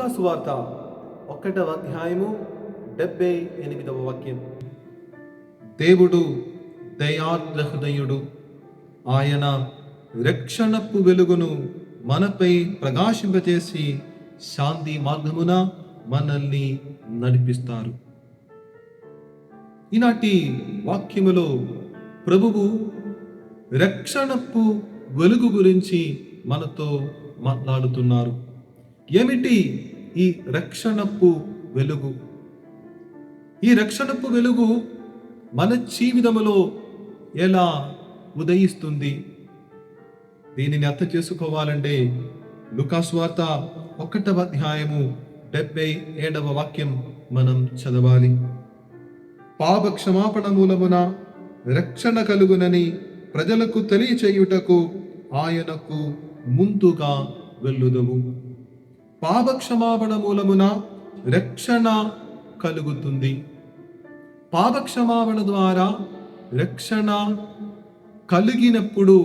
లూకాసు వార్త 1వ అధ్యాయము 78వ వాక్యం. దేవుడు దయార్ద్ర హృదయుడు, ఆయన రక్షణపు వెలుగును మనపై ప్రకాశింపచేసి శాంతి మార్గమున మనల్ని నడిపిస్తారు. ఈనాటి వాక్యములో ప్రభువు రక్షణపు వెలుగు గురించి మనతో మాట్లాడుతున్నారు. ఏమిటి ఈ రక్షణపు వెలుగు? ఈ రక్షణపు వెలుగు మన జీవితంలో ఎలా ఉదయిస్తుంది? దీనిని అర్థం చేసుకోవాలంటే లూకాసు వార్త 1వ అధ్యాయము 77వ వాక్యం మనం చదవాలి. పాప క్షమాపణ మూలమున రక్షణ కలుగునని ప్రజలకు తెలియచేయుటకు ఆయనకు ముందుగా వెళ్ళుదము. పాప క్షమాపణ మూలమున రక్షణ కలుగుతుంది. పాప క్షమాపణ ద్వారా రక్షణ కలిగినప్పుడు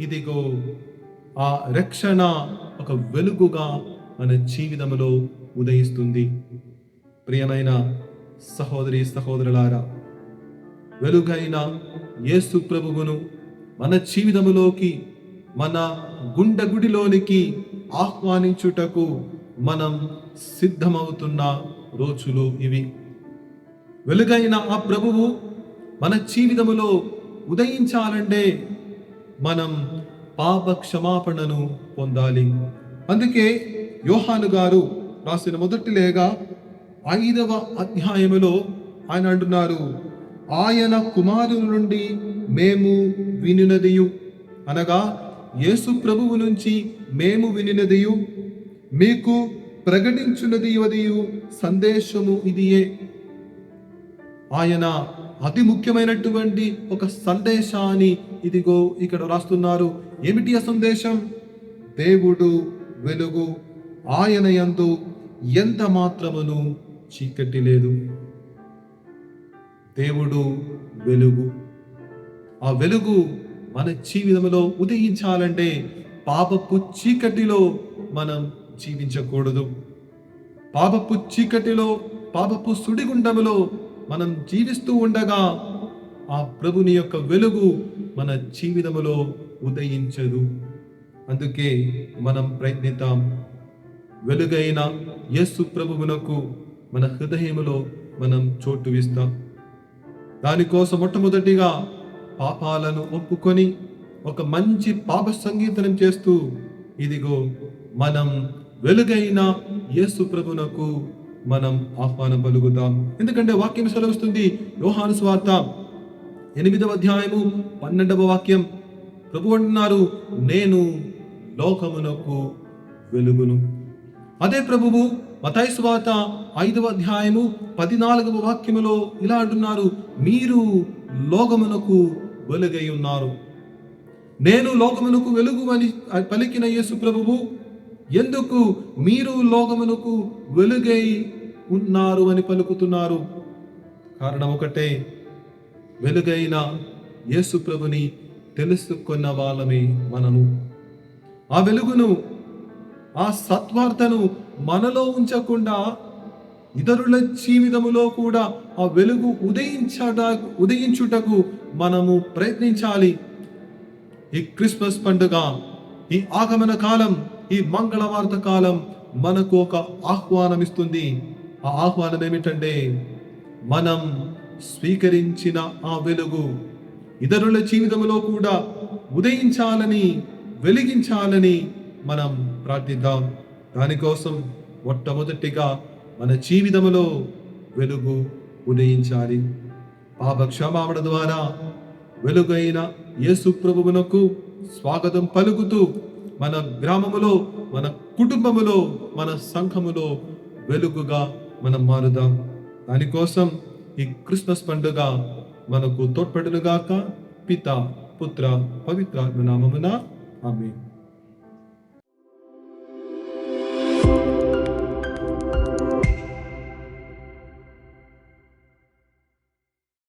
ఇదిగో ఆ రక్షణ ఒక వెలుగుగా మన జీవితంలో ఉదయిస్తుంది. ప్రియమైన సహోదరి సహోదరులారా, వెలుగైన యేసు ప్రభువును మన జీవితంలోకి, మన గుండెగుడిలోనికి ఆహ్వానించుటకు మనం సిద్ధమవుతున్న రోజులు ఇవి. వెలుగైన ఆ ప్రభువు మన జీవితంలో ఉదయించాలంటే మనం పాప క్షమాపణను పొందాలి. అందుకే యోహాను గారు రాసిన మొదటి లేఖ 5వ అధ్యాయములో ఆయన అంటున్నారు, ఆయన కుమారుల నుండి మేము వినినదియు, అనగా యేసు ప్రభువు నుంచి మేము వినినదియు మీకు ప్రకటించున్నదియు సందేశము ఇదియే. ఆయన అతి ముఖ్యమైనటువంటి ఒక సందేశాన్ని ఇదిగో ఇక్కడ రాస్తున్నారు. ఏమిటి ఆ సందేశం? దేవుడు వెలుగు, ఆయన యందు ఎంత మాత్రమును చీకటి లేదు. దేవుడు వెలుగు. ఆ వెలుగు మన జీవితంలో ఉదయించాలంటే పాపపు చీకటిలో మనం జీవించకూడదు. పాపపు చీకటిలో, పాపపు సుడిగుండములో మనం జీవిస్తూ ఉండగా ఆ ప్రభుని యొక్క వెలుగు మన జీవితంలో ఉదయించదు. అందుకే మనం ప్రయత్నిద్దాం. వెలుగైన యేసు ప్రభువునకు మన హృదయములో మనం చోటు ఇస్తాం. దానికోసం మొట్టమొదటిగా పాపాలను ఒప్పుకొని ఒక మంచి పాప సంగీతనం చేస్తూ ఇదిగో మనం వెలుగైన యేసు ప్రభువునకు మనం ఆహ్వానం పలుకుతాం. ఎందుకంటే వాక్యం సెలవుస్తుంది. యోహాను సువార్త 8వ అధ్యాయము 12వ వాక్యం ప్రభు అంటున్నారు, నేను లోకమునకు వెలుగును. అదే ప్రభువు మత్తయి సువార్త 5వ అధ్యాయము 14వ వాక్యములో ఇలా అంటున్నారు, మీరు లోకమునకు వెలుగై ఉన్నారు. నేను లోకమునకు వెలుగు అని పలికిన యేసు ప్రభువు ఎందుకు మీరు లోకమునకు వెలుగై ఉన్నారు అని పలుకుతున్నారు? కారణం ఒకటే, వెలుగైన యేసు ప్రభుని తెలుసుకున్న వాళ్ళమే మనము. ఆ వెలుగును, ఆ సత్వార్తను మనలో ఇతరుల జీవితములో కూడా ఆ వెలుగు ఉదయించుటకు మనము ప్రయత్నించాలి. ఈ క్రిస్మస్ పండుగ, ఈ ఆగమన కాలం, ఈ మంగళవార్త కాలం మనకు ఒక ఆహ్వానం ఇస్తుంది. ఆ ఆహ్వానం ఏమిటంటే, మనం స్వీకరించిన ఆ వెలుగు ఇతరుల జీవితంలో కూడా ఉదయించాలని, వెలిగించాలని మనం ప్రార్థిద్దాం. దానికోసం మొట్టమొదటిగా మన జీవితంలో వెలుగు ఉదయించాలి. పాప క్షమాపణ ద్వారా వెలుగైన యేసు ప్రభువునకు స్వాగతం పలుకుతూ మన గ్రామములో, మన కుటుంబములో, మన సంఘములో వెలుగుగా మనం మారుదాం. దానికోసం ఈ క్రిస్మస్ పండుగ మనకు తోడ్పడునుగాక. పిత, పుత్ర, పవిత్రాత్మ నామమున ఆమేన్.